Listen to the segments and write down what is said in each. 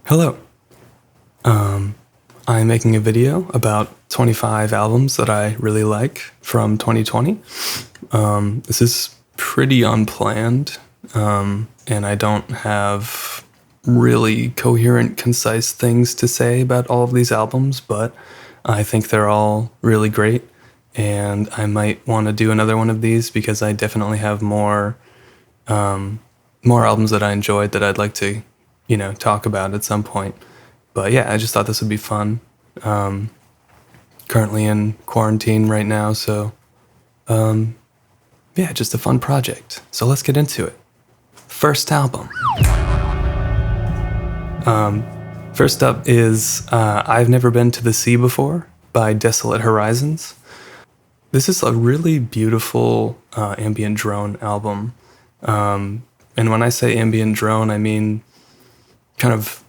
Hello. I'm making a video about 25 albums that I really like from 2020. This is pretty unplanned, and I don't have really coherent, concise things to say about all of these albums, but I think they're all really great, and I might want to do another one of these because I definitely have more albums that I enjoyed that I'd like to, talk about at some point. But yeah, I just thought this would be fun. Currently in quarantine right now, so yeah, just a fun project. So let's get into it. First album. First up is I've Never Been to the Sea Before by Desolate Horizons. This is a really beautiful ambient drone album. And when I say ambient drone, I mean kind of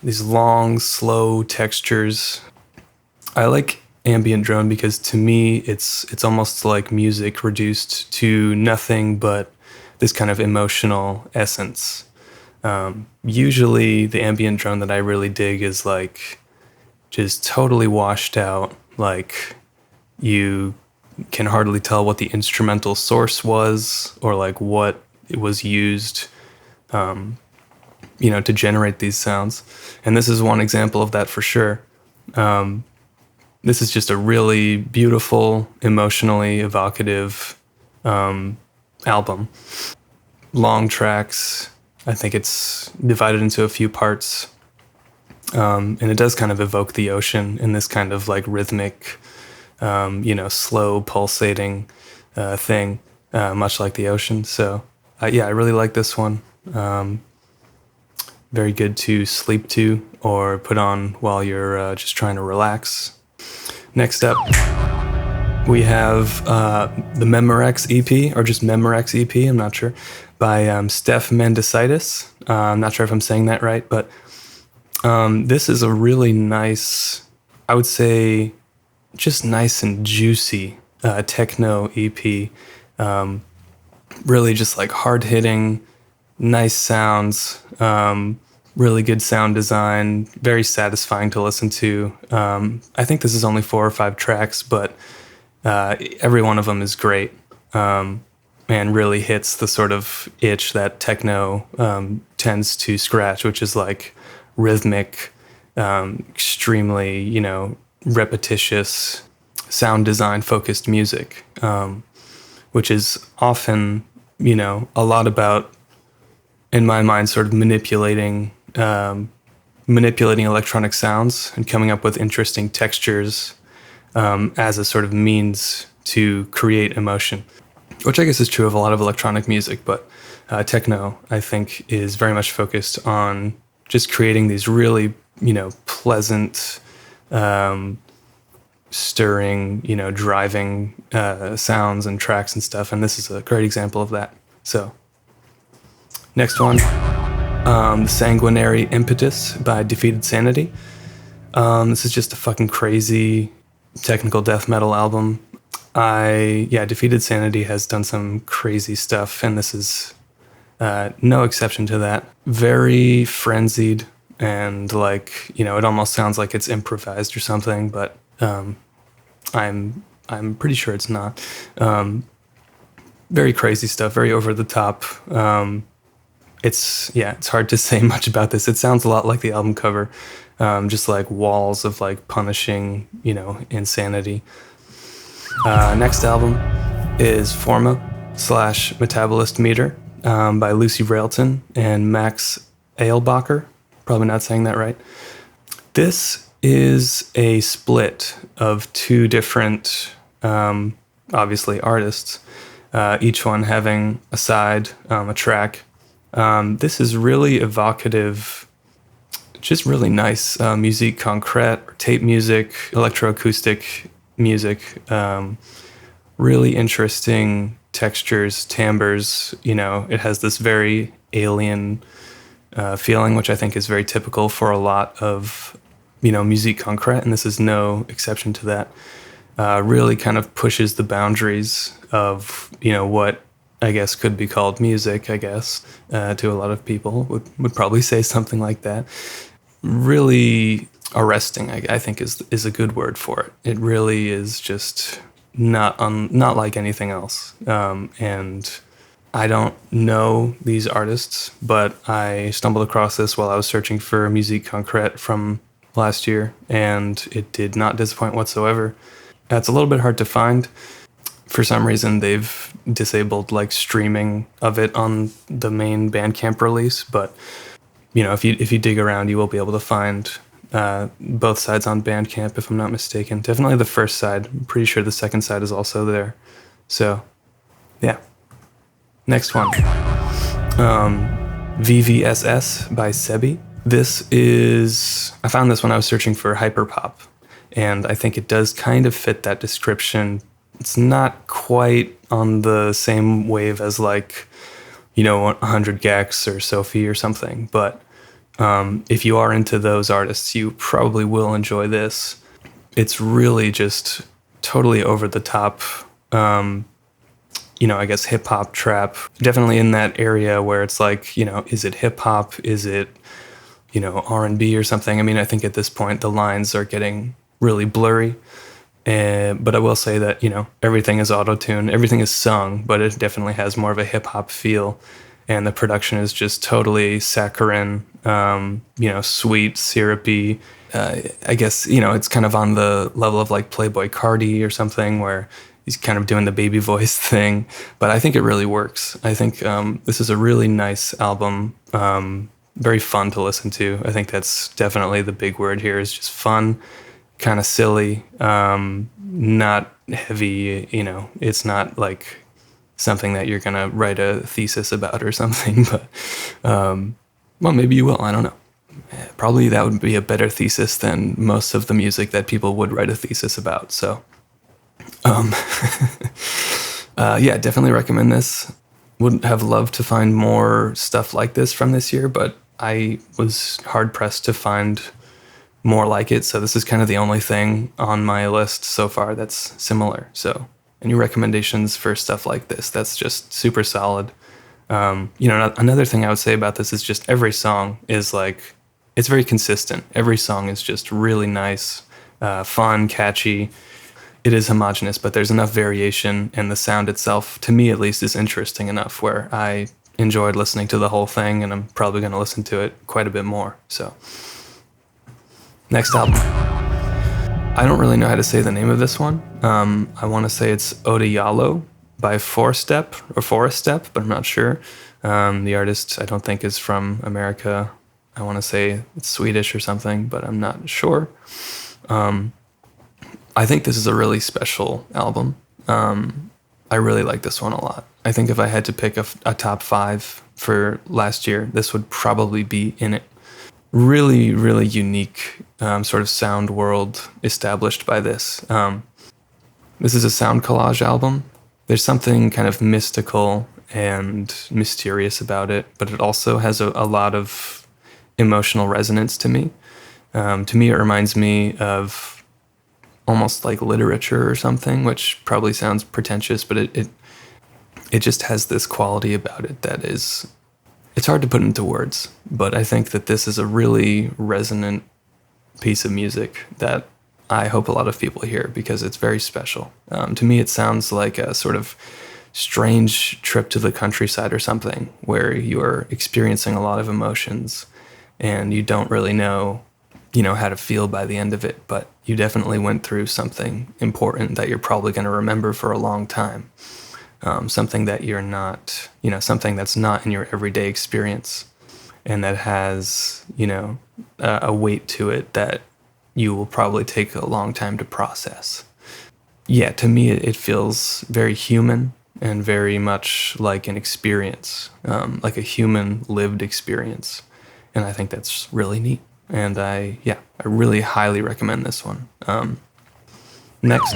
these long, slow textures. I like ambient drone because to me it's almost like music reduced to nothing but this kind of emotional essence. Usually the ambient drone that I really dig is like just totally washed out, like you can hardly tell what the instrumental source was or like what it was used to generate these sounds. And this is one example of that for sure. This is just a really beautiful, emotionally evocative album. Long tracks. I think it's divided into a few parts. And it does kind of evoke the ocean in this kind of like rhythmic, slow pulsating thing, much like the ocean. So yeah, I really like this one. Very good to sleep to or put on while you're just trying to relax. Next up, we have the Memorex EP, or just Memorex EP, I'm not sure, by Steph Mendicitis. I'm not sure if I'm saying that right, but this is a really nice, I would say, just nice and juicy techno EP. Really just like hard-hitting, nice sounds, really good sound design, very satisfying to listen to. I think this is only 4 or 5 tracks, but every one of them is great, and really hits the sort of itch that techno tends to scratch, which is like rhythmic, extremely, repetitious, sound design focused music, which is often, a lot about, in my mind, sort of manipulating electronic sounds and coming up with interesting textures as a sort of means to create emotion, which I guess is true of a lot of electronic music, but techno, I think, is very much focused on just creating these really, pleasant, stirring, driving sounds and tracks and stuff, and this is a great example of that. So, next one, The Sanguinary Impetus by Defeated Sanity. This is just a fucking crazy technical death metal album. Defeated Sanity has done some crazy stuff, and this is no exception to that. Very frenzied, and like, it almost sounds like it's improvised or something, but I'm pretty sure it's not. Very crazy stuff, very over the top. It's hard to say much about this. It sounds a lot like the album cover, just like walls of like punishing, insanity. Next album is Forma / Metabolist Meter by Lucy Railton and Max Eilbacher. Probably not saying that right. This is a split of 2 different, obviously, artists, each one having a side, a track. This is really evocative, just really nice musique concrète, tape music, electroacoustic music, really interesting textures, timbres. It has this very alien feeling, which I think is very typical for a lot of, musique concrète, and this is no exception to that. Really kind of pushes the boundaries of, what I guess could be called music, I guess, to a lot of people would probably say something like that. really arresting, I think is a good word for it. It really is just not like anything else. And I don't know these artists, but I stumbled across this while I was searching for musique concrète from last year, and it did not disappoint whatsoever. It's a little bit hard to find. For some reason, they've disabled like streaming of it on the main Bandcamp release, but you know, if you dig around, you will be able to find both sides on Bandcamp, if I'm not mistaken. Definitely the first side. I'm pretty sure the second side is also there. So, yeah. Next one. VVSS by Sebi. This is... I found this when I was searching for hyperpop, and I think it does kind of fit that description. It's not quite on the same wave as like, you know, 100 Gex or Sophie or something, but if you are into those artists, you probably will enjoy this. It's really just totally over the top, you know, I guess hip hop trap. Definitely in that area where it's like, you know, is it hip hop? Is it, you know, R&B or something? I mean, I think at this point the lines are getting really blurry. But I will say that, you know, everything is auto-tuned, everything is sung, but it definitely has more of a hip-hop feel. And the production is just totally saccharine, you know, sweet, syrupy. I guess, you know, it's kind of on the level of like Playboy Cardi or something, where he's kind of doing the baby voice thing. But I think it really works. I think this is a really nice album, very fun to listen to. I think that's definitely the big word here, is just fun. Kind of silly, not heavy, you know, it's not like something that you're going to write a thesis about or something, but, well, maybe you will, I don't know. Probably that would be a better thesis than most of the music that people would write a thesis about, so, yeah, definitely recommend this. Would have loved to find more stuff like this from this year, but I was hard-pressed to find more like it, so this is kind of the only thing on my list so far that's similar. So any recommendations for stuff like this? That's just super solid. You know, another thing I would say about this is just every song is like, it's very consistent. Every song is just really nice, fun, catchy. It is homogenous, but there's enough variation, and the sound itself, to me at least, is interesting enough where I enjoyed listening to the whole thing, and I'm probably going to listen to it quite a bit more. So next album. I don't really know how to say the name of this one. I want to say it's Odeyalo by Fourstep, but I'm not sure. The artist, I don't think, is from America. I want to say it's Swedish or something, but I'm not sure. I think this is a really special album. I really like this one a lot. I think if I had to pick a top 5 for last year, this would probably be in it. Really, really unique sort of sound world established by this. This is a sound collage album. There's something kind of mystical and mysterious about it, but it also has a lot of emotional resonance to me. To me, it reminds me of almost like literature or something, which probably sounds pretentious, but it just has this quality about it that is... It's hard to put into words, but I think that this is a really resonant piece of music that I hope a lot of people hear because it's very special. To me, it sounds like a sort of strange trip to the countryside or something where you're experiencing a lot of emotions and you don't really know, you know, how to feel by the end of it, but you definitely went through something important that you're probably going to remember for a long time. Something that you're not, you know, something that's not in your everyday experience and that has, you know, a weight to it that you will probably take a long time to process. Yeah, to me, it feels very human and very much like an experience, like a human lived experience. And I think that's really neat. And I really highly recommend this one. Next.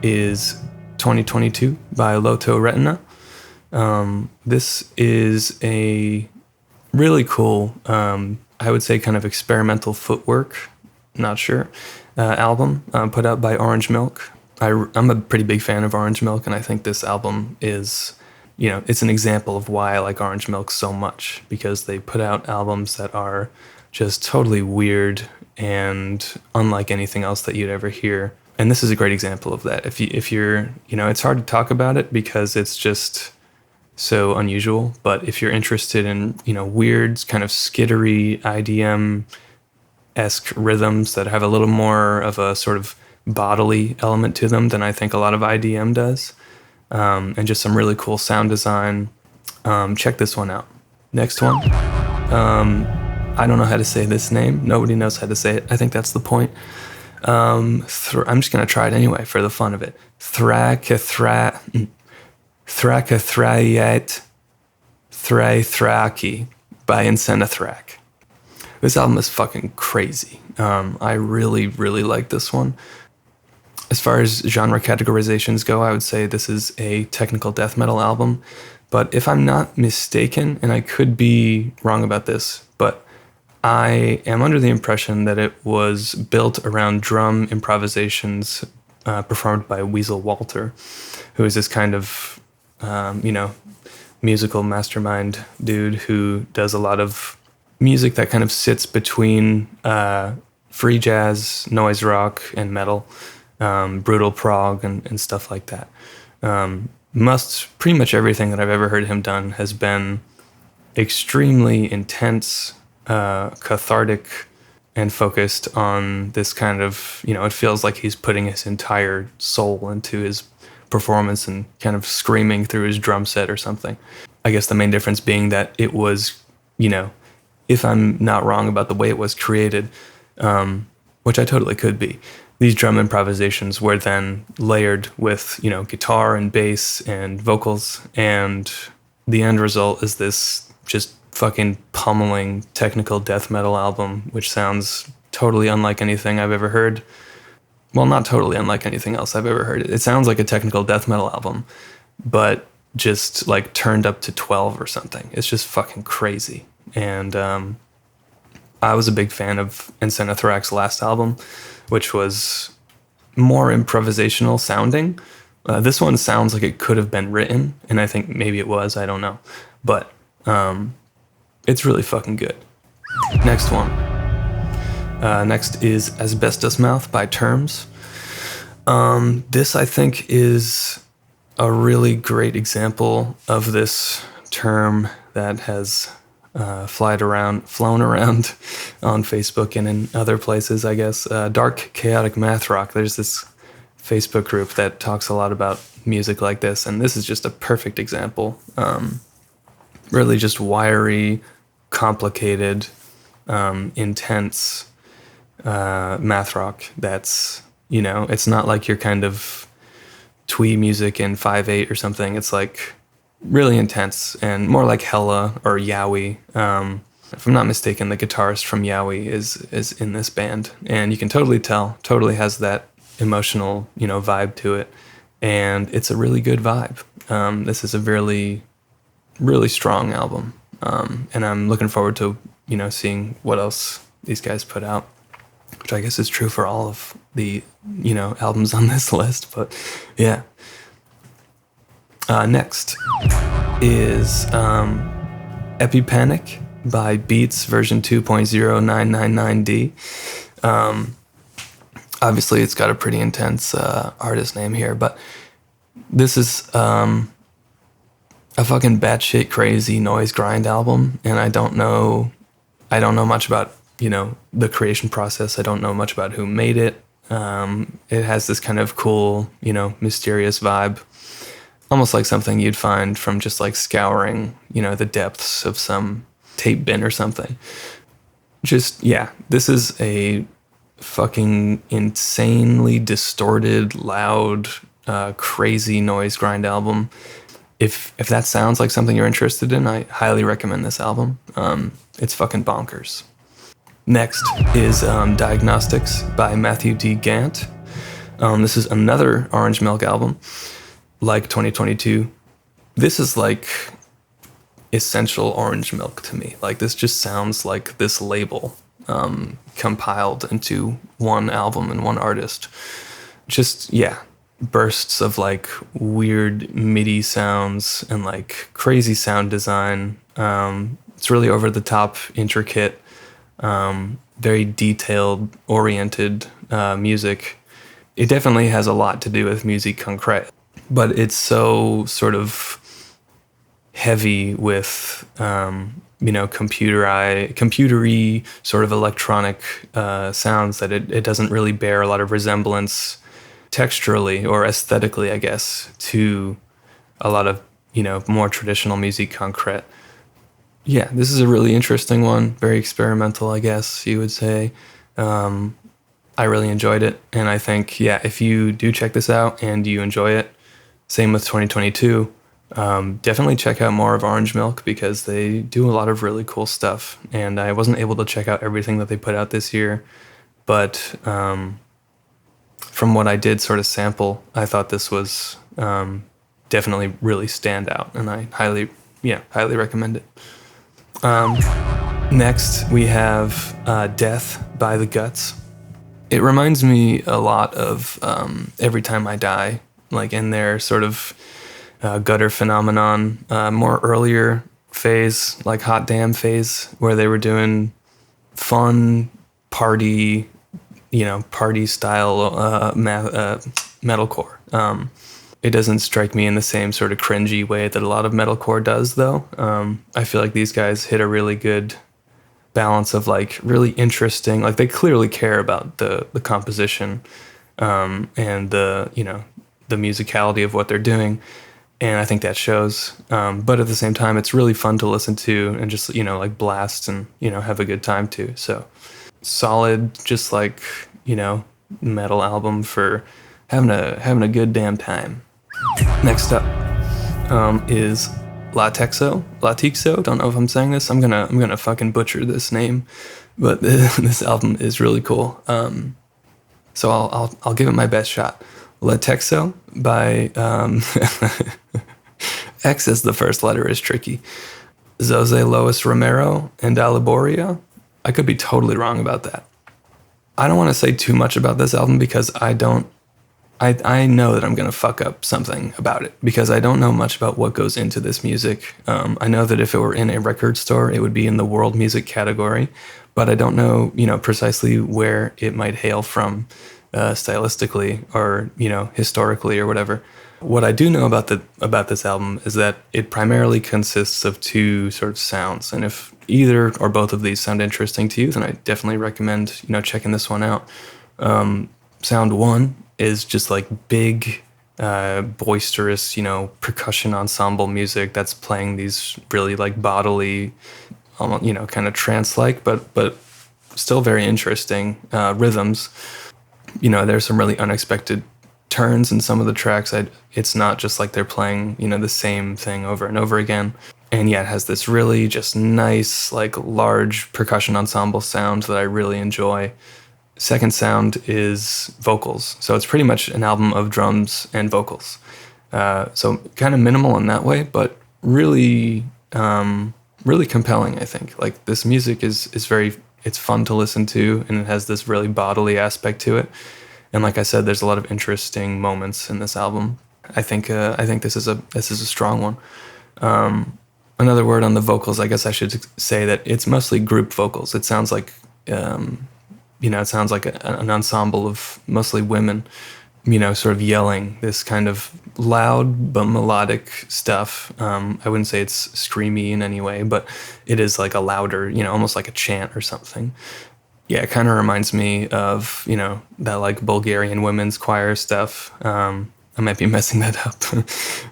Is 2022 by Loto Retina. This is a really cool, I would say kind of experimental footwork, not sure, album put out by Orange Milk. I'm a pretty big fan of Orange Milk, and I think this album is it's an example of why I like Orange Milk so much, because they put out albums that are just totally weird and unlike anything else that you'd ever hear. And this is a great example of that. If you're, it's hard to talk about it because it's just so unusual. But if you're interested in, weird kind of skittery IDM-esque rhythms that have a little more of a sort of bodily element to them than I think a lot of IDM does, and just some really cool sound design, check this one out. Next one. I don't know how to say this name. Nobody knows how to say it. I think that's the point. I'm just going to try it anyway for the fun of it. Thraithraki by Incentithrac. This album is fucking crazy. I really, really like this one. As far as genre categorizations go, I would say this is a technical death metal album. But if I'm not mistaken, and I could be wrong about this, but I am under the impression that it was built around drum improvisations performed by Weasel Walter, who is this kind of, musical mastermind dude who does a lot of music that kind of sits between free jazz, noise rock, and metal, brutal prog, and stuff like that. Pretty much everything that I've ever heard him done has been extremely intense, cathartic, and focused on this kind of, it feels like he's putting his entire soul into his performance and kind of screaming through his drum set or something. I guess the main difference being that it was, if I'm not wrong about the way it was created, which I totally could be, these drum improvisations were then layered with, guitar and bass and vocals, and the end result is this just fucking pummeling technical death metal album, which sounds totally unlike anything I've ever heard. Well, not totally unlike anything else I've ever heard. It sounds like a technical death metal album, but just like turned up to 12 or something. It's just fucking crazy. And I was a big fan of Incentithrac's last album, which was more improvisational sounding. This one sounds like it could have been written, and I think maybe it was, I don't know. But it's really fucking good. Next one. Next is Asbestos Mouth by Terms. This, I think, is a really great example of this term that has flown around on Facebook and in other places, I guess. Dark Chaotic Math Rock. There's this Facebook group that talks a lot about music like this, and this is just a perfect example. Really just wiry, complicated, intense math rock that's, it's not like your kind of twee music in 5/8 or something. It's like really intense and more like Hella or Yowie. If I'm not mistaken, the guitarist from Yowie is in this band, and you can totally has that emotional, vibe to it, and it's a really good vibe. This is a really, really strong album, and I'm looking forward to, seeing what else these guys put out, which I guess is true for all of the, albums on this list, but yeah. Next is Epipennic by Beats version 2.0999D. Obviously, it's got a pretty intense artist name here, but this is a fucking batshit crazy noise grind album, and I don't know much about, the creation process. I don't know much about who made it. It has this kind of cool, mysterious vibe, almost like something you'd find from just like scouring, the depths of some tape bin or something. Just, yeah, this is a fucking insanely distorted, loud, crazy noise grind album. If that sounds like something you're interested in, I highly recommend this album. It's fucking bonkers. Next is Diagnostics by Matthew D. Gant. This is another Orange Milk album, like 2022. This is like essential Orange Milk to me. Like, this just sounds like this label compiled into one album and one artist. Just, yeah, bursts of like weird MIDI sounds and like crazy sound design. It's really over the top, intricate, very detailed oriented music. It definitely has a lot to do with musique concrète, but it's so sort of heavy with computery sort of electronic sounds that it doesn't really bear a lot of resemblance texturally or aesthetically, I guess, to a lot of more traditional musique concrète. Yeah, this is a really interesting one, very experimental, I guess you would say. I really enjoyed it, and I think, yeah, if you do check this out and you enjoy it, same with 2022, definitely check out more of Orange Milk because they do a lot of really cool stuff. And I wasn't able to check out everything that they put out this year, but from what I did sort of sample, I thought this was definitely really stand out, and I highly recommend it. Next, we have Death by the Guts. It reminds me a lot of Every Time I Die, like in their sort of gutter phenomenon, more earlier phase, like Hot Damn phase, where they were doing fun party, party style metalcore. It doesn't strike me in the same sort of cringy way that a lot of metalcore does, though. I feel like these guys hit a really good balance of like really interesting, like they clearly care about the composition and the musicality of what they're doing, and I think that shows. But at the same time, it's really fun to listen to and just like blast and have a good time too. So solid, just like metal album for having a good damn time. Next up is Texo. Don't know if I'm saying this. I'm gonna fucking butcher this name, but this album is really cool. So I'll give it my best shot. Texo by X as the first letter is tricky. Jose Luis Romero and Aliboria. I could be totally wrong about that. I don't want to say too much about this album because I know that I'm going to fuck up something about it because I don't know much about what goes into this music. I know that if it were in a record store, it would be in the world music category, but I don't know, precisely where it might hail from stylistically or, historically or whatever. What I do know about this album is that it primarily consists of two sort of sounds, and if either or both of these sound interesting to you, then I definitely recommend, checking this one out. Sound one is just like big, boisterous, percussion ensemble music that's playing these really like bodily, almost, kind of trance-like, but still very interesting rhythms. There's some really unexpected turns in some of the tracks. It's not just like they're playing, the same thing over and over again. And yeah, it has this really just nice, like large percussion ensemble sound that I really enjoy. Second sound is vocals. So it's pretty much an album of drums and vocals. So kind of minimal in that way, but really, really compelling, I think. Like this music is it's fun to listen to, and it has this really bodily aspect to it. And like I said, there's a lot of interesting moments in this album. I think this is a strong one. Another word on the vocals, I guess I should say that it's mostly group vocals. It sounds like it sounds like an ensemble of mostly women, sort of yelling this kind of loud but melodic stuff. I wouldn't say it's screamy in any way, but it is like a louder, almost like a chant or something. Yeah, it kind of reminds me of, that like Bulgarian women's choir stuff. I might be messing that up.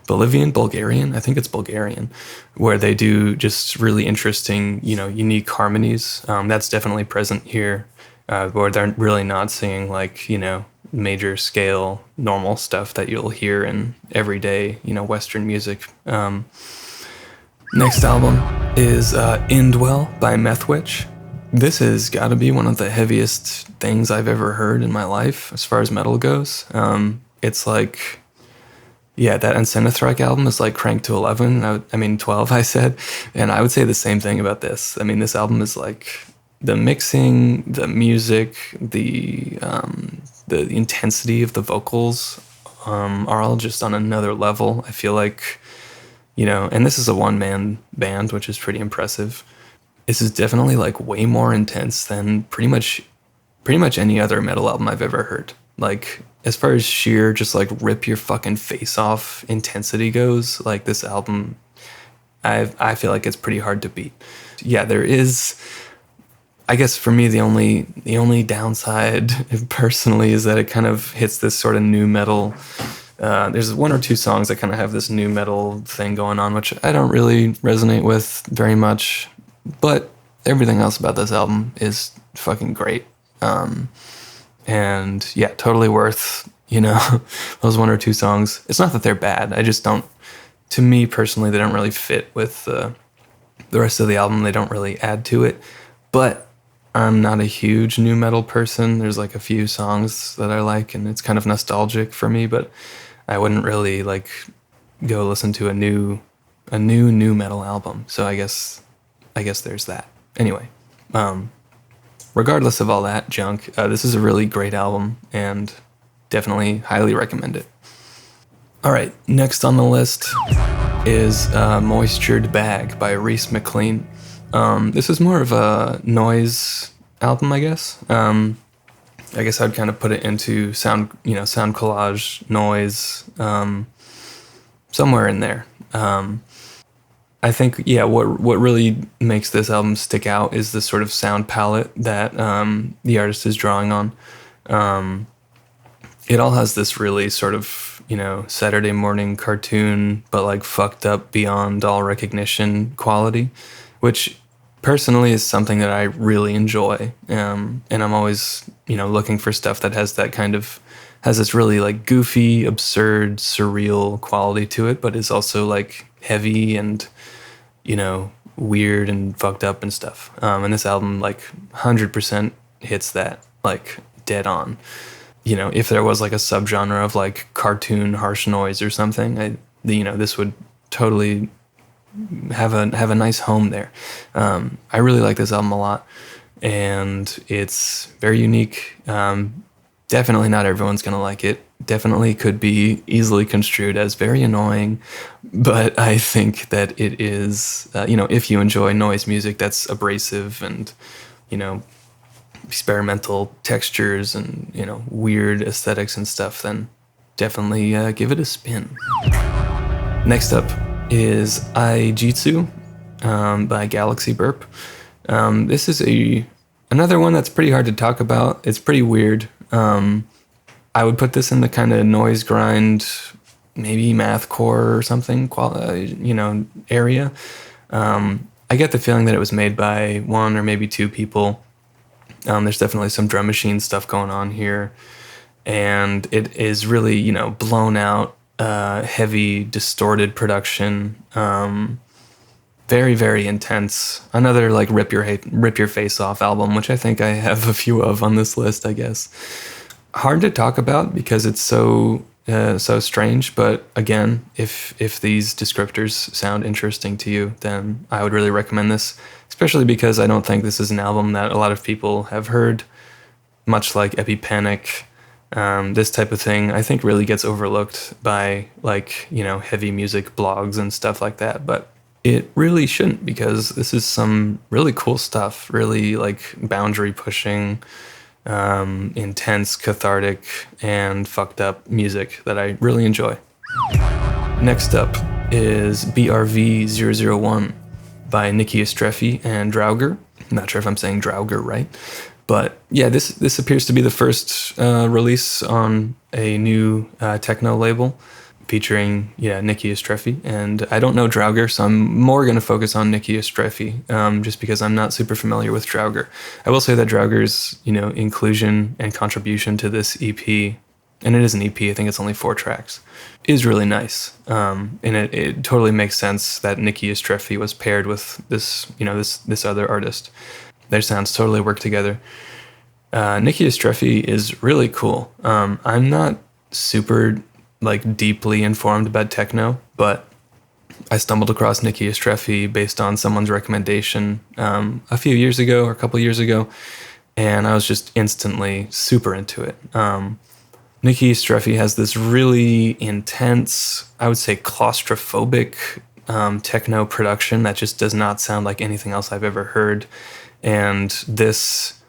Bulgarian? I think it's Bulgarian, where they do just really interesting, unique harmonies. That's definitely present here, where they're really not singing like, major scale, normal stuff that you'll hear in everyday, Western music. Next album is Indwell by Methwitch. This has got to be one of the heaviest things I've ever heard in my life as far as metal goes. It's like, yeah, that Incentithrac album is like cranked to 11. 12, I said. And I would say the same thing about this. This album is like the mixing, the music, the intensity of the vocals are all just on another level. I feel like, and this is a one-man band, which is pretty impressive. This is definitely like way more intense than pretty much any other metal album I've ever heard. Like, as far as sheer just like rip your fucking face off intensity goes, like this album, I feel like it's pretty hard to beat. Yeah, there is, I guess for me, the only downside personally is that it kind of hits this sort of new metal. There's one or two songs that kind of have this new metal thing going on, which I don't really resonate with very much. But everything else about this album is fucking great. And yeah, totally worth, those one or two songs. It's not that they're bad. I just don't, to me personally, they don't really fit with the rest of the album. They don't really add to it. But I'm not a huge new metal person. There's like a few songs that I like, and it's kind of nostalgic for me, but I wouldn't really like go listen to a new metal album. So I guess there's that. Anyway, regardless of all that junk, this is a really great album and definitely highly recommend it. All right, next on the list is Moistured Bag by Reese McLean. This is more of a noise album, I guess. I guess I'd kind of put it into sound collage, noise, somewhere in there. I think, yeah, what really makes this album stick out is the sort of sound palette that the artist is drawing on. It all has this really sort of, Saturday morning cartoon, but like fucked up beyond all recognition quality, which personally is something that I really enjoy. And I'm always, looking for stuff that has that kind of, has this really like goofy, absurd, surreal quality to it, but is also like heavy and, weird and fucked up and stuff. And this album like 100% hits that like dead on. If there was like a subgenre of like cartoon harsh noise or something, this would totally have a nice home there. I really like this album a lot, and it's very unique. Definitely not everyone's gonna like it. Definitely could be easily construed as very annoying, but I think that it is, if you enjoy noise music that's abrasive and, experimental textures and, weird aesthetics and stuff, then definitely give it a spin. Next up is Ijitsu by Galaxy Burp. This is another one that's pretty hard to talk about. It's pretty weird. I would put this in the kind of noise grind, maybe mathcore or something, area. I get the feeling that it was made by one or maybe two people. There's definitely some drum machine stuff going on here, and it is really, blown out, heavy, distorted production. Very, very intense. Another like rip your face off album, which I think I have a few of on this list, I guess. Hard to talk about because it's so strange, but again, if these descriptors sound interesting to you, then I would really recommend this, especially because I don't think this is an album that a lot of people have heard, much like Epipennic. This type of thing I think really gets overlooked by like, heavy music blogs and stuff like that, but it really shouldn't, because this is some really cool stuff, really like boundary pushing, intense, cathartic, and fucked up music that I really enjoy. Next up is BRV 001 by Nikki Estrefi and Draugr. I'm not sure if I'm saying Draugr right, but yeah, this appears to be the first release on a new techno label featuring Nikki Estrefi, and I don't know Draugr, so I'm more going to focus on Nikki Estrefi, just because I'm not super familiar with Draugr. I will say that Draugr's inclusion and contribution to this EP, and it is an EP, I think it's only 4 tracks, is really nice, and it totally makes sense that Nikki Estrefi was paired with this this other artist. Their sounds totally work together. Nikki Estrefi is really cool. I'm not super like deeply informed about techno, but I stumbled across Nikki Estrefi based on someone's recommendation a few years ago or a couple years ago, and I was just instantly super into it. Nikki Streffy has this really intense, I would say claustrophobic techno production that just does not sound like anything else I've ever heard. And this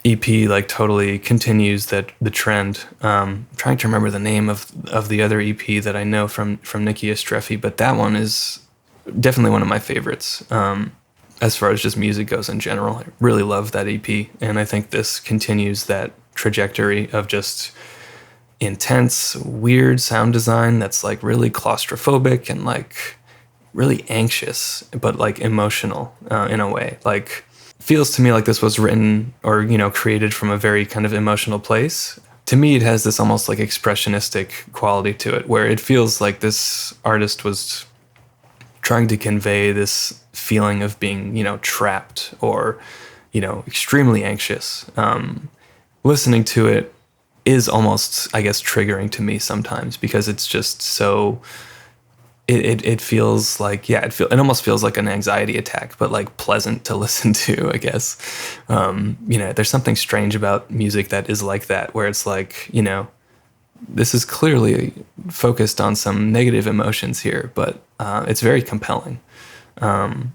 EP like totally continues the trend. Trying to remember the name of the other EP that I know from Nikki Streffy, but that one is definitely one of my favorites. As far as just music goes in general, I really love that EP, and I think this continues that trajectory of just intense, weird sound design that's like really claustrophobic and like really anxious, but like emotional in a way. Like, feels to me like this was written or, created from a very kind of emotional place. To me, it has this almost like expressionistic quality to it, where it feels like this artist was trying to convey this feeling of being, trapped or, extremely anxious. Listening to it is almost, I guess, triggering to me sometimes because it's just so. It feels like, it almost feels like an anxiety attack, but like pleasant to listen to, I guess. There's something strange about music that is like that, where it's like, this is clearly focused on some negative emotions here, but it's very compelling. And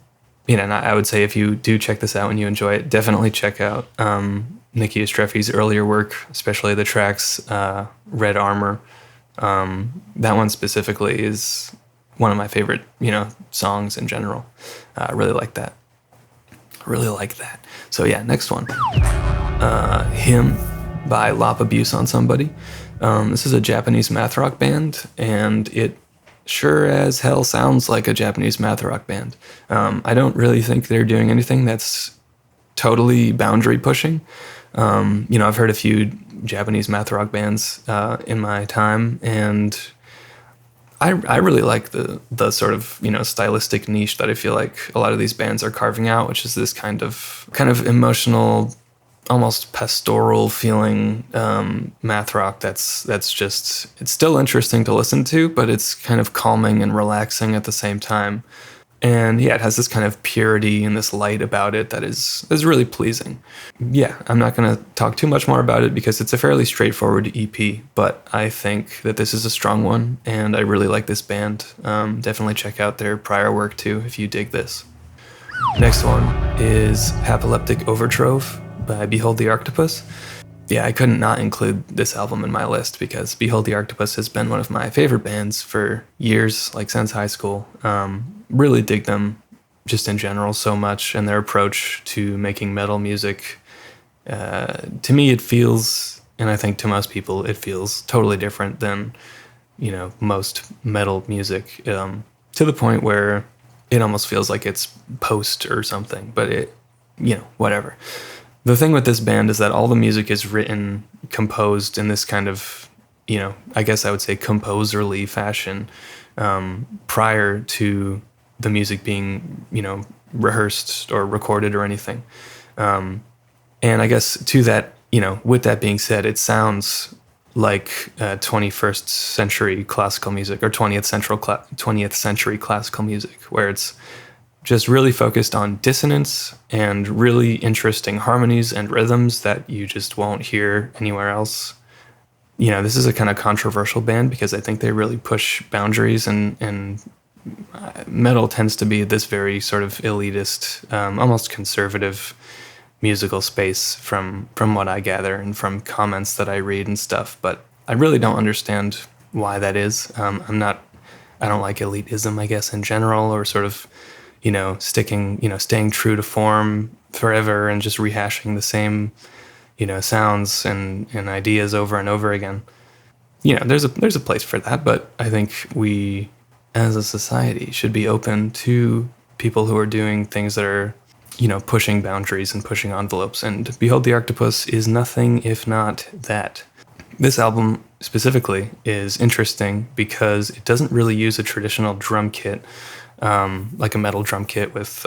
I would say if you do check this out and you enjoy it, definitely check out Nikki Streffy's earlier work, especially the tracks Red Armor. That one specifically is one of my favorite, songs in general. I really like that. So yeah, next one. Him by Lop Abuse on Somebody. This is a Japanese math rock band, and it sure as hell sounds like a Japanese math rock band. I don't really think they're doing anything that's totally boundary pushing. I've heard a few Japanese math rock bands in my time, and I really like the sort of, stylistic niche that I feel like a lot of these bands are carving out, which is this kind of emotional, almost pastoral feeling math rock that's just, it's still interesting to listen to, but it's kind of calming and relaxing at the same time. And yeah, it has this kind of purity and this light about it that is really pleasing. Yeah, I'm not going to talk too much more about it because it's a fairly straightforward EP, but I think that this is a strong one, and I really like this band. Definitely check out their prior work too if you dig this. Next one is Hapoleptic Overtrove by Behold the Octopus. Yeah, I couldn't not include this album in my list because Behold the Octopus has been one of my favorite bands for years, like since high school. Really dig them just in general so much, and their approach to making metal music. To me, it feels, and I think to most people, it feels totally different than, most metal music, to the point where it almost feels like it's post or something, but it, whatever. The thing with this band is that all the music is written, composed in this kind of, I guess I would say composerly fashion, prior to the music being, rehearsed or recorded or anything. And I guess to that, with that being said, it sounds like 21st century classical music or 20th century classical music, where it's just really focused on dissonance and really interesting harmonies and rhythms that you just won't hear anywhere else. This is a kind of controversial band because I think they really push boundaries, and metal tends to be this very sort of elitist, almost conservative musical space from what I gather and from comments that I read and stuff. But I really don't understand why that is. I don't like elitism, I guess, in general, or sort of, staying true to form forever and just rehashing the same, sounds and ideas over and over again. There's a place for that, but I think we, as a society, should be open to people who are doing things that are, pushing boundaries and pushing envelopes. And Behold the Octopus is nothing if not that. This album specifically is interesting because it doesn't really use a traditional drum kit, like a metal drum kit with,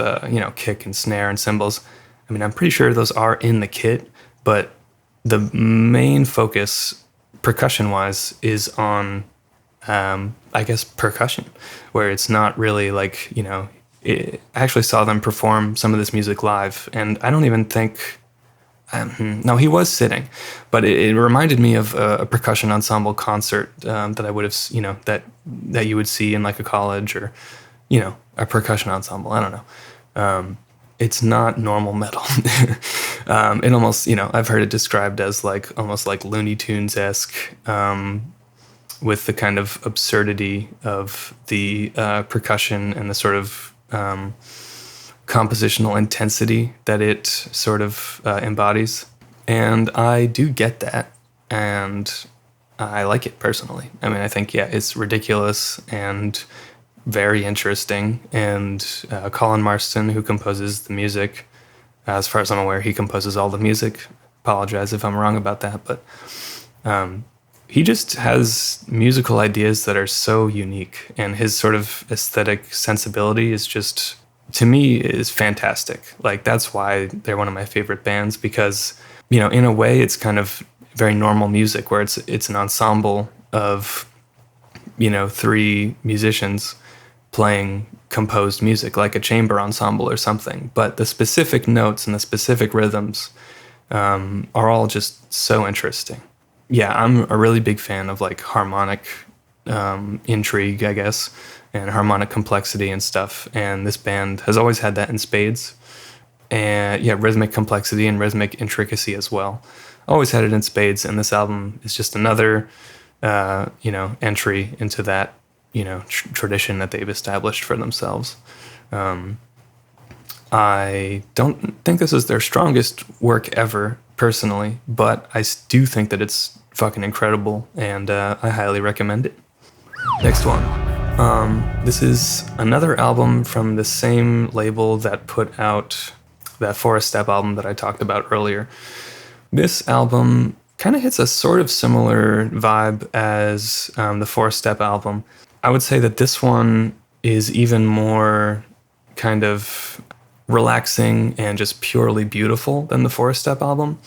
kick and snare and cymbals. I mean, I'm pretty sure those are in the kit, but the main focus, percussion-wise, is on, I guess, percussion, where it's not really like, I actually saw them perform some of this music live, and I No, he was sitting, but it reminded me of a percussion ensemble concert that I would have, that you would see in like a college or, a percussion ensemble. I don't know. It's not normal metal. It almost, I've heard it described as like almost like Looney Tunes-esque, with the kind of absurdity of the percussion and the sort of compositional intensity that it sort of embodies. And I do get that, and I like it personally. I mean, I think, it's ridiculous and very interesting. And Colin Marston, who composes the music, as far as I'm aware, he composes all the music. Apologize if I'm wrong about that, but he just has musical ideas that are so unique, and his sort of aesthetic sensibility is just, to me, is fantastic. Like, that's why they're one of my favorite bands, because, in a way, it's kind of very normal music where it's an ensemble of, 3 musicians playing composed music, like a chamber ensemble or something. But the specific notes and the specific rhythms are all just so interesting. Yeah, I'm a really big fan of like harmonic intrigue, I guess, and harmonic complexity and stuff. And this band has always had that in spades. And rhythmic complexity and rhythmic intricacy as well. Always had it in spades, and this album is just another, entry into that, tradition that they've established for themselves. I don't think this is their strongest work ever, personally, but I do think that it's fucking incredible, and I highly recommend it. Next one. This is another album from the same label that put out that Fourstep album that I talked about earlier. This album kind of hits a sort of similar vibe as the Fourstep album. I would say that this one is even more kind of relaxing and just purely beautiful than the Fourstep album,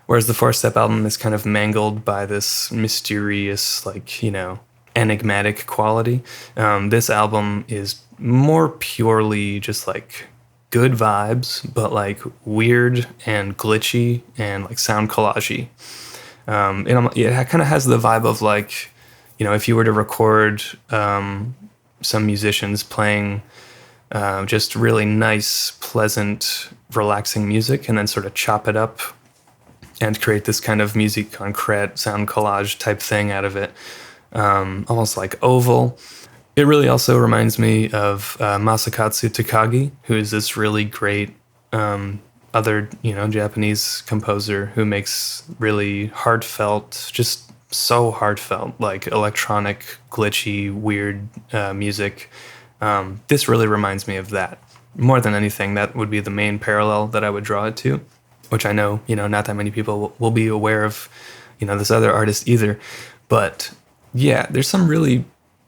whereas the Fourstep album is kind of mangled by this mysterious, like, enigmatic quality. This album is more purely just like good vibes, but like weird and glitchy and like sound collagey. It kind of has the vibe of like, if you were to record some musicians playing just really nice, pleasant, relaxing music, and then sort of chop it up and create this kind of musique concrète, sound collage type thing out of it, almost like oval. It really also reminds me of Masakatsu Takagi, who is this really great other, Japanese composer who makes really heartfelt, just so heartfelt, like electronic, glitchy, weird music. This really reminds me of that. More than anything, that would be the main parallel that I would draw it to, which I know, not that many people will be aware of, this other artist either. But yeah, there's some really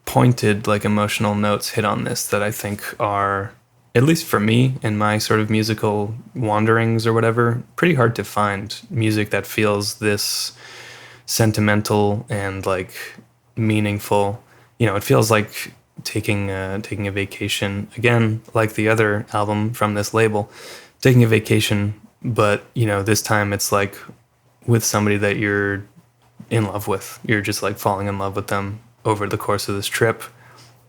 pointed, like, emotional notes hit on this that I think are, at least for me in my sort of musical wanderings or whatever, pretty hard to find music that feels this sentimental and like meaningful. It feels like taking a vacation, again, like the other album from this label, taking a vacation, but this time it's like with somebody that you're in love with. You're just like falling in love with them over the course of this trip.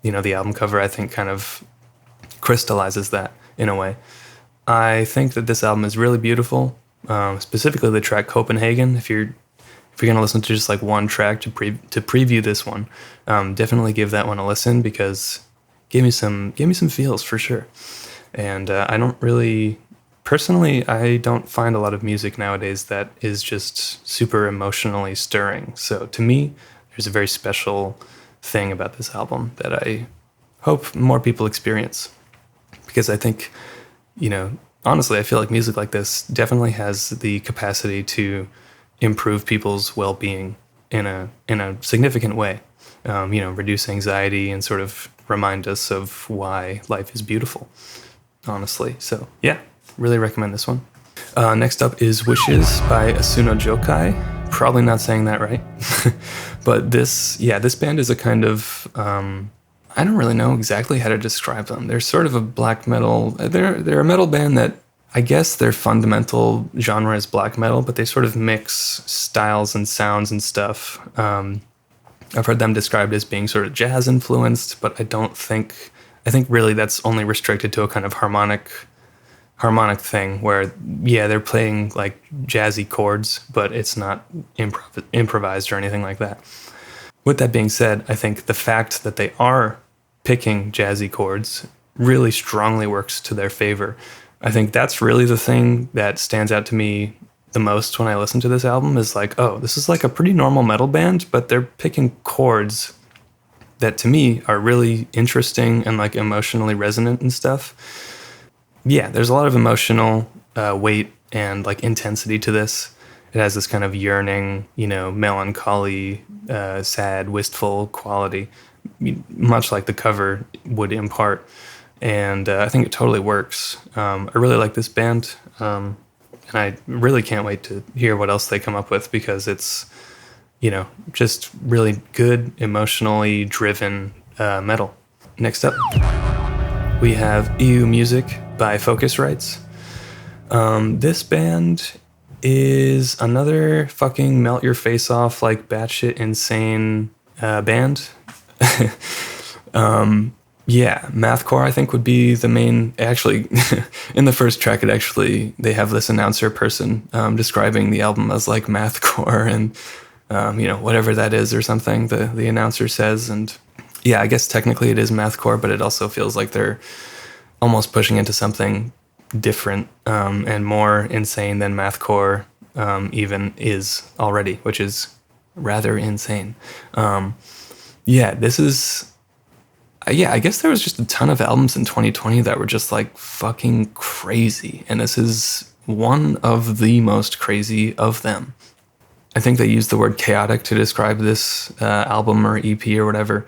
The album cover, I think, kind of crystallizes that in a way. I think that this album is really beautiful, specifically the track Copenhagen. If you're going to listen to just like one track to preview this one, definitely give that one a listen, because gave me some feels for sure. And I don't find a lot of music nowadays that is just super emotionally stirring. So to me, there's a very special thing about this album that I hope more people experience, because I think, honestly, I feel like music like this definitely has the capacity to improve people's well-being in a significant way. Reduce anxiety and sort of remind us of why life is beautiful, honestly. So yeah, really recommend this one. Next up is Wishes by Asuno Jokai. Probably not saying that right. But this band is a kind of, I don't really know exactly how to describe them. They're sort of a black metal, they're a metal band that I guess their fundamental genre is black metal, but they sort of mix styles and sounds and stuff. I've heard them described as being sort of jazz influenced, but I think really that's only restricted to a kind of harmonic thing where, yeah, they're playing like jazzy chords, but it's not improvised or anything like that. With that being said, I think the fact that they are picking jazzy chords really strongly works to their favor. I think that's really the thing that stands out to me the most when I listen to this album is like, oh, this is like a pretty normal metal band, but they're picking chords that to me are really interesting and like emotionally resonant and stuff. Yeah, there's a lot of emotional weight and like intensity to this. It has this kind of yearning, melancholy, sad, wistful quality, much like the cover would impart. And I think it totally works. I really like this band. And I really can't wait to hear what else they come up with because it's, just really good, emotionally driven metal. Next up, we have EU Music by Focusrites. This band is another fucking melt your face off, like batshit insane band. Yeah, mathcore I think would be the main. Actually, in the first track, they have this announcer person describing the album as like mathcore and whatever that is or something. The announcer says, and yeah, I guess technically it is mathcore, but it also feels like they're almost pushing into something different and more insane than mathcore even is already, which is rather insane. This is. I guess there was just a ton of albums in 2020 that were just like fucking crazy. And this is one of the most crazy of them. I think they used the word chaotic to describe this album or EP or whatever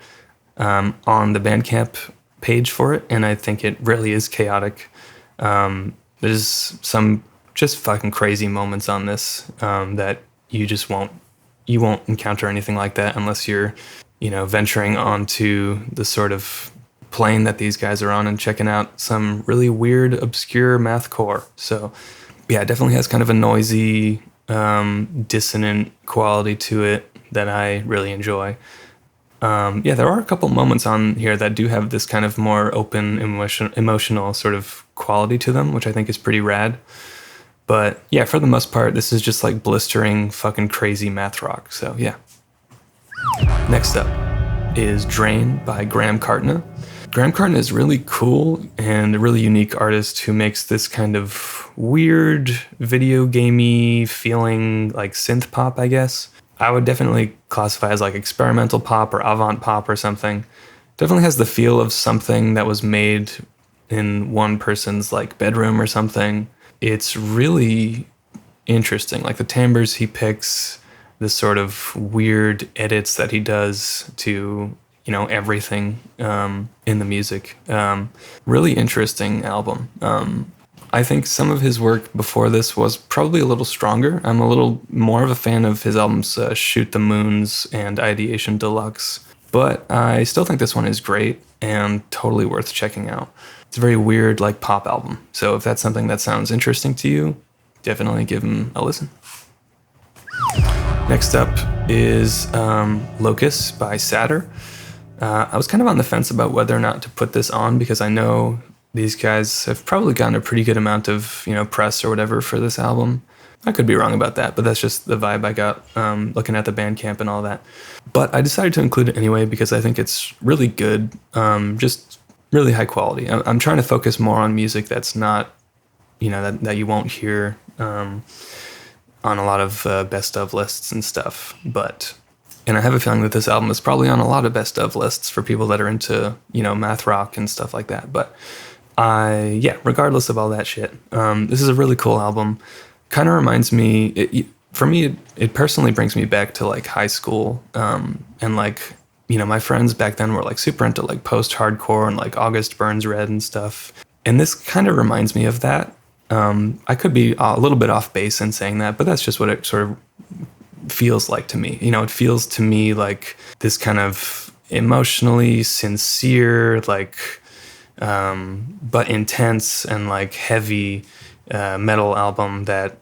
on the Bandcamp page for it. And I think it really is chaotic. There's some just fucking crazy moments on this that you won't encounter anything like that unless you're venturing onto the sort of plane that these guys are on and checking out some really weird, obscure mathcore. So, yeah, it definitely has kind of a noisy, dissonant quality to it that I really enjoy. There are a couple moments on here that do have this kind of more open, emotional sort of quality to them, which I think is pretty rad. But, yeah, for the most part, this is just like blistering, fucking crazy math rock. So, yeah. Next up is Drain by Graham Cartna. Graham Cartna is really cool and a really unique artist who makes this kind of weird video gamey feeling like synth pop, I guess. I would definitely classify as like experimental pop or avant pop or something. Definitely has the feel of something that was made in one person's like bedroom or something. It's really interesting. Like the timbres he picks, the sort of weird edits that he does to, everything in the music. Really interesting album. I think some of his work before this was probably a little stronger. I'm a little more of a fan of his albums Shoot the Moons and Ideation Deluxe, but I still think this one is great and totally worth checking out. It's a very weird, like, pop album. So if that's something that sounds interesting to you, definitely give him a listen. Next up is Locus by Satyr. I was kind of on the fence about whether or not to put this on because I know these guys have probably gotten a pretty good amount of press or whatever for this album. I could be wrong about that, but that's just the vibe I got looking at the Bandcamp and all that. But I decided to include it anyway because I think it's really good, just really high quality. I'm trying to focus more on music that's not, that you won't hear on a lot of best of lists and stuff, and I have a feeling that this album is probably on a lot of best of lists for people that are into, math rock and stuff like that. But regardless of all that shit, this is a really cool album. Kind of reminds me, it personally brings me back to like high school, and like, my friends back then were like super into like post-hardcore and like August Burns Red and stuff. And this kind of reminds me of that. I could be a little bit off base in saying that, but that's just what it sort of feels like to me. It feels to me like this kind of emotionally sincere, like, but intense and like heavy metal album that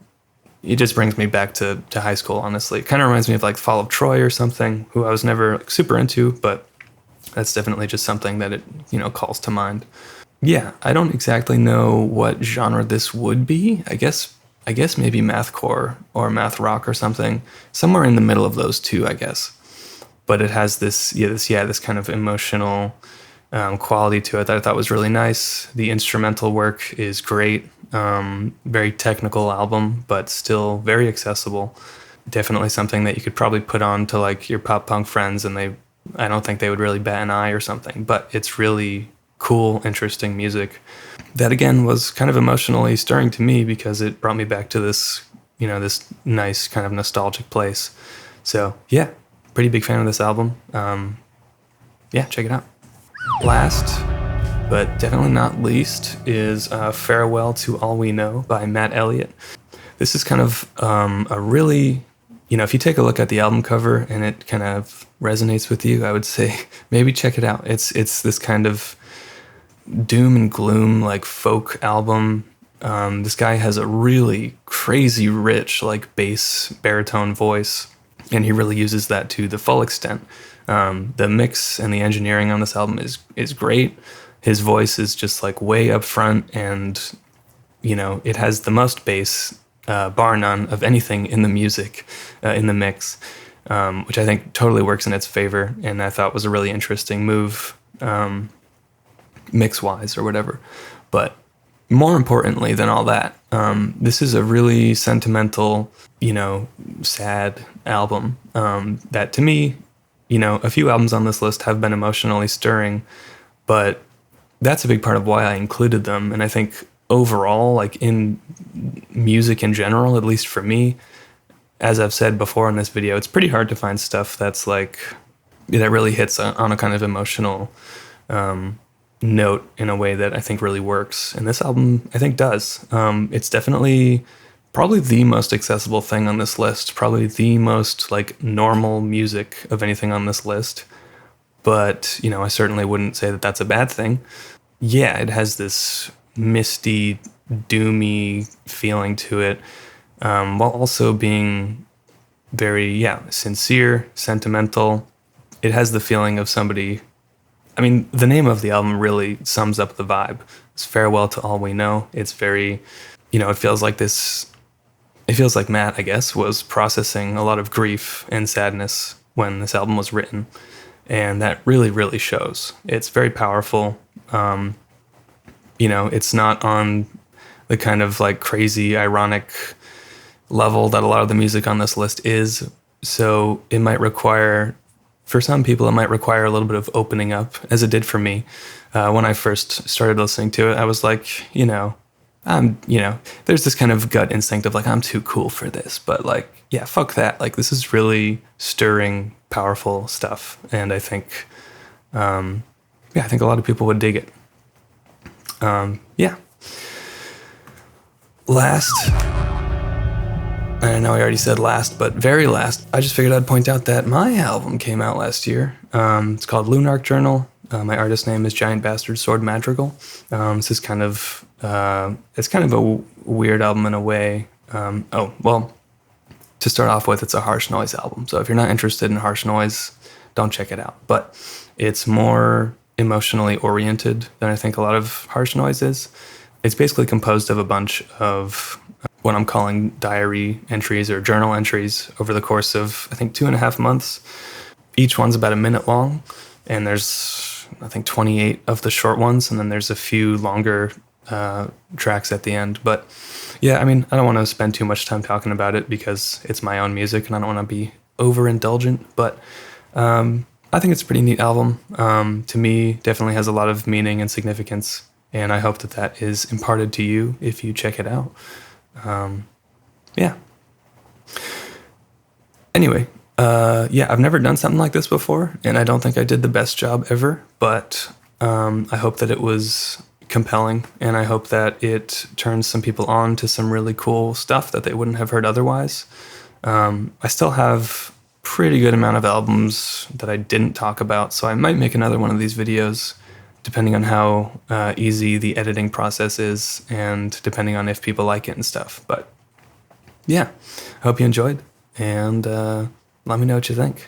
it just brings me back to high school, honestly. It kind of reminds me of like Fall of Troy or something, who I was never like, super into, but that's definitely just something that it, calls to mind. Yeah, I don't exactly know what genre this would be. I guess maybe mathcore or math rock or something. Somewhere in the middle of those two, I guess. But it has this kind of emotional quality to it that I thought was really nice. The instrumental work is great. Very technical album, but still very accessible. Definitely something that you could probably put on to like your pop punk friends, and I don't think they would really bat an eye or something. But it's really cool, interesting music that again was kind of emotionally stirring to me because it brought me back to this, this nice kind of nostalgic place. So yeah, pretty big fan of this album. Yeah, check it out. Last, but definitely not least, is Farewell to All We Know by Matt Elliott. This is kind of a really, if you take a look at the album cover and it kind of resonates with you, I would say maybe check it out. It's this kind of doom and gloom, like folk album. This guy has a really crazy rich, like bass baritone voice, and he really uses that to the full extent. The mix and the engineering on this album is great. His voice is just like way up front, and it has the most bass, bar none, of anything in the music, in the mix, which I think totally works in its favor, and I thought was a really interesting move, mix-wise or whatever. But more importantly than all that, this is a really sentimental, sad album, that to me, a few albums on this list have been emotionally stirring, but that's a big part of why I included them. And I think overall, like in music in general, at least for me, as I've said before in this video, it's pretty hard to find stuff that's like, that really hits on a kind of emotional note in a way that I think really works. And this album, I think, does. It's definitely probably the most accessible thing on this list, probably the most like normal music of anything on this list. But, I certainly wouldn't say that that's a bad thing. Yeah, it has this misty, doomy feeling to it, while also being very, sincere, sentimental. It has the feeling of somebody, the name of the album really sums up the vibe. It's Farewell to All We Know. It's very, it feels like Matt, I guess, was processing a lot of grief and sadness when this album was written. And that really, really shows. It's very powerful. It's not on the kind of like crazy, ironic level that a lot of the music on this list is. So it might require, for some people, it might require a little bit of opening up, as it did for me. When I first started listening to it, I was like, there's this kind of gut instinct of like, I'm too cool for this, but like, yeah, fuck that. Like, this is really stirring, powerful stuff. And I think, I think a lot of people would dig it. Last, I know I already said last, but very last, I just figured I'd point out that my album came out last year. It's called Lunar Journal. My artist name is Giant Bastard Sword Madrigal. This is kind of, it's kind of a weird album in a way. To start off with, it's a harsh noise album. So if you're not interested in harsh noise, don't check it out. But it's more emotionally oriented than I think a lot of harsh noise is. It's basically composed of a bunch of what I'm calling diary entries or journal entries over the course of, I think, 2.5 months. Each one's about a minute long, and there's, I think, 28 of the short ones, and then there's a few longer tracks at the end. But yeah, I don't want to spend too much time talking about it because it's my own music and I don't want to be overindulgent, but I think it's a pretty neat album. To me, definitely has a lot of meaning and significance, and I hope that is imparted to you if you check it out. Anyway, I've never done something like this before, and I don't think I did the best job ever, but I hope that it was compelling, and I hope that it turns some people on to some really cool stuff that they wouldn't have heard otherwise. I still have pretty good amount of albums that I didn't talk about, so I might make another one of these videos depending on how easy the editing process is and depending on if people like it and stuff. But yeah, I hope you enjoyed, and let me know what you think.